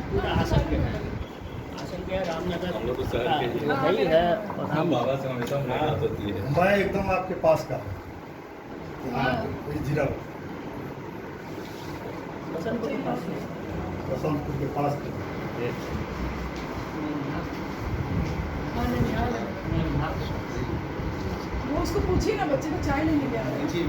पूरा आसन के है, आसन के है रामनगर। हम लोग तो शहर के ही हैं। वही है और हम बाबा से हमेशा मुलाकात होती है। मैं एकदम आपके पास का जीरा बसंतपुर के पास है। बसंतपुर के पास का वो उसको पूछिए ना, बच्चे को चाय लेने गया है। जी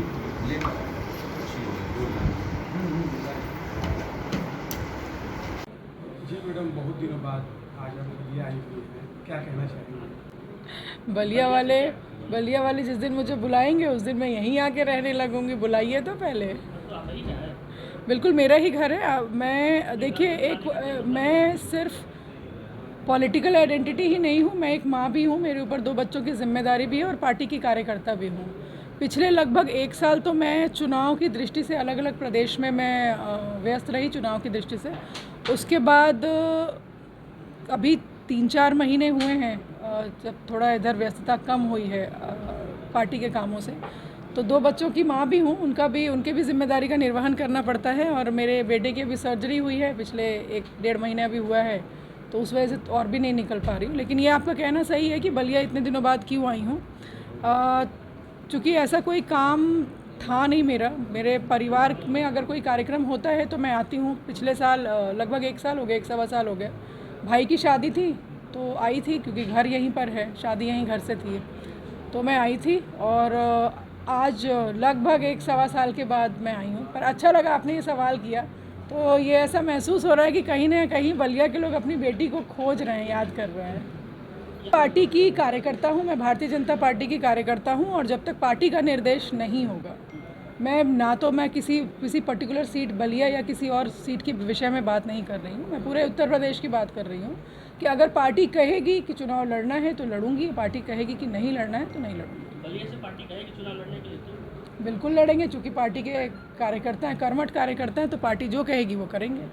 मैडम, बहुत दिनों बाद आज आप बलिया आई हुई हैं, क्या कहना चाहेंगे? बलिया वाले जिस दिन मुझे बुलाएंगे उस दिन मैं यहीं आके रहने लगूंगी। बुलाइए तो पहले। बिल्कुल मेरा ही घर है। मैं देखिए मैं सिर्फ पॉलिटिकल आइडेंटिटी ही नहीं हूँ, मैं एक माँ भी हूँ, मेरे ऊपर 2 बच्चों की जिम्मेदारी भी है और पार्टी की कार्यकर्ता भी हूँ। पिछले लगभग 1 साल तो मैं चुनाव की दृष्टि से अलग अलग प्रदेश में मैं व्यस्त रही चुनाव की दृष्टि से। उसके बाद अभी 3-4 महीने हुए हैं जब थोड़ा इधर व्यस्तता कम हुई है पार्टी के कामों से। तो 2 बच्चों की माँ भी हूँ, उनके भी जिम्मेदारी का निर्वहन करना पड़ता है और मेरे बेटे की भी सर्जरी हुई है, पिछले 1-1.5 महीने अभी हुआ है, तो उस वजह से और भी नहीं निकल पा रही हूँ। लेकिन ये आपका कहना सही है कि बलिया इतने दिनों बाद क्यों आई हूँ। चूँकि ऐसा कोई काम था नहीं मेरे परिवार में अगर कोई कार्यक्रम होता है तो मैं आती हूँ। पिछले साल लगभग 1 साल हो गया, 1-1.25 साल हो गया, भाई की शादी थी तो आई थी, क्योंकि घर यहीं पर है, शादी यहीं घर से थी तो मैं आई थी। और आज लगभग 1-1.25 साल के बाद मैं आई हूँ। पर अच्छा लगा आपने ये सवाल किया, तो ये ऐसा महसूस हो रहा है कि कहीं ना कहीं बलिया के लोग अपनी बेटी को खोज रहे हैं, याद कर रहे हैं। पार्टी की कार्यकर्ता हूँ, मैं भारतीय जनता पार्टी की कार्यकर्ता हूँ और जब तक पार्टी का निर्देश नहीं होगा मैं किसी पर्टिकुलर सीट बलिया या किसी और सीट के विषय में बात नहीं कर रही हूँ। मैं पूरे उत्तर प्रदेश की बात कर रही हूँ कि अगर पार्टी कहेगी कि चुनाव लड़ना है तो लड़ूंगी, पार्टी कहेगी कि नहीं लड़ना है तो नहीं लड़ूंगी। बलिया से पार्टी कहेगी चुनाव लड़ने के लिए तो बिल्कुल लड़ेंगे, चूँकि पार्टी के कार्यकर्ता हैं, कर्मठ कार्यकर्ता हैं, तो पार्टी जो कहेगी वो करेंगे।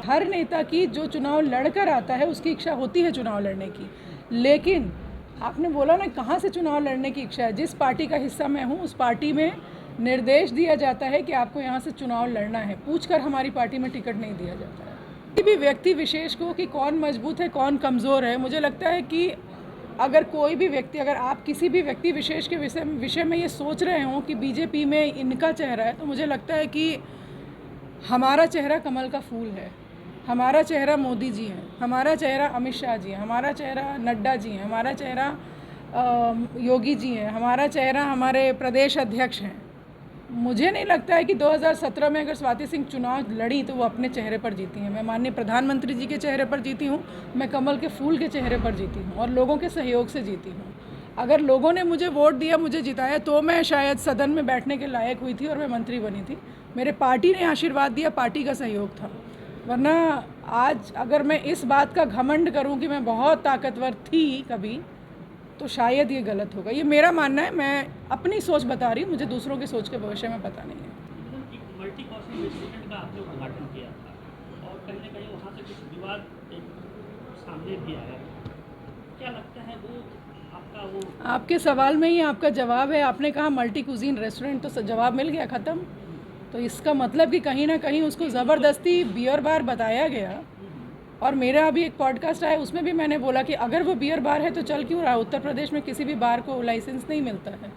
हर नेता की जो चुनाव लड़कर आता है उसकी इच्छा होती है चुनाव लड़ने की, लेकिन आपने बोला ना कहाँ से चुनाव लड़ने की इच्छा है। जिस पार्टी का हिस्सा मैं हूँ उस पार्टी में निर्देश दिया जाता है कि आपको यहाँ से चुनाव लड़ना है, पूछकर हमारी पार्टी में टिकट नहीं दिया जाता है। किसी भी व्यक्ति विशेष को कि कौन मजबूत है कौन कमज़ोर है, मुझे लगता है कि अगर आप किसी भी व्यक्ति विशेष के विषय में ये सोच रहे हो कि बीजेपी में इनका चेहरा है, तो मुझे लगता है कि हमारा चेहरा कमल का फूल है, हमारा चेहरा मोदी जी हैं, हमारा चेहरा अमित शाह जी हैं, हमारा चेहरा नड्डा जी हैं, हमारा चेहरा योगी जी हैं, हमारा चेहरा हमारे प्रदेश अध्यक्ष हैं। मुझे नहीं लगता है कि 2017 में अगर स्वाति सिंह चुनाव लड़ी तो वो अपने चेहरे पर जीती हैं। मैं माननीय प्रधानमंत्री जी के चेहरे पर जीती हूँ, मैं कमल के फूल के चेहरे पर जीती हूँ और लोगों के सहयोग से जीती हूँ। अगर लोगों ने मुझे वोट दिया, मुझे जिताया, तो मैं शायद सदन में बैठने के लायक हुई थी और मैं मंत्री बनी थी। मेरे पार्टी ने आशीर्वाद दिया, पार्टी का सहयोग था। वरना आज अगर मैं इस बात का घमंड करूं कि मैं बहुत ताकतवर थी कभी, तो शायद ये गलत होगा। ये मेरा मानना है, मैं अपनी सोच बता रही हूँ, मुझे दूसरों की सोच के भविष्य में पता नहीं है। मल्टी कॉस्टिंग रेस्टोरेंट का आपने उद्घाटन किया था और कहीं ना कहीं वहाँ से कुछ विवाद सामने भी आया, क्या लगता है वो आपका वो? आपके सवाल में ही आपका जवाब है। आपने कहा मल्टी कुजीन रेस्टोरेंट, तो जवाब मिल गया, ख़त्म। तो इसका मतलब कि कहीं ना कहीं उसको ज़बरदस्ती बियर बार बताया गया। और मेरा अभी एक पॉडकास्ट आया, उसमें भी मैंने बोला कि अगर वो बियर बार है तो चल क्यों रहा है। उत्तर प्रदेश में किसी भी बार को लाइसेंस नहीं मिलता है,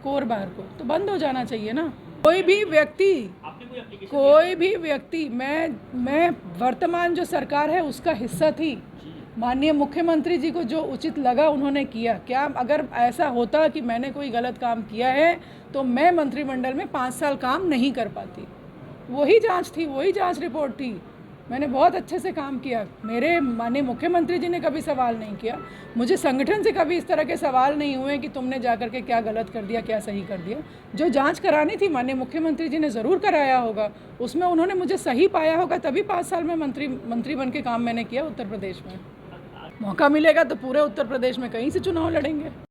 कोर बार को, तो बंद हो जाना चाहिए ना। कोई भी व्यक्ति मैं वर्तमान जो सरकार है उसका हिस्सा थी। माननीय मुख्यमंत्री जी को जो उचित लगा उन्होंने किया। क्या अगर ऐसा होता कि मैंने कोई गलत काम किया है तो मैं मंत्रिमंडल में 5 साल काम नहीं कर पाती। वही जांच थी, वही जांच रिपोर्ट थी, मैंने बहुत अच्छे से काम किया। मेरे माननीय मुख्यमंत्री जी ने कभी सवाल नहीं किया, मुझे संगठन से कभी इस तरह के सवाल नहीं हुए कि तुमने जाकर के क्या गलत कर दिया, क्या सही कर दिया। जो जांच करानी थी माननीय मुख्यमंत्री जी ने ज़रूर कराया होगा, उसमें उन्होंने मुझे सही पाया होगा, तभी 5 साल में मंत्री बन के काम मैंने किया उत्तर प्रदेश में। मौका मिलेगा तो पूरे उत्तर प्रदेश में कहीं से चुनाव लड़ेंगे।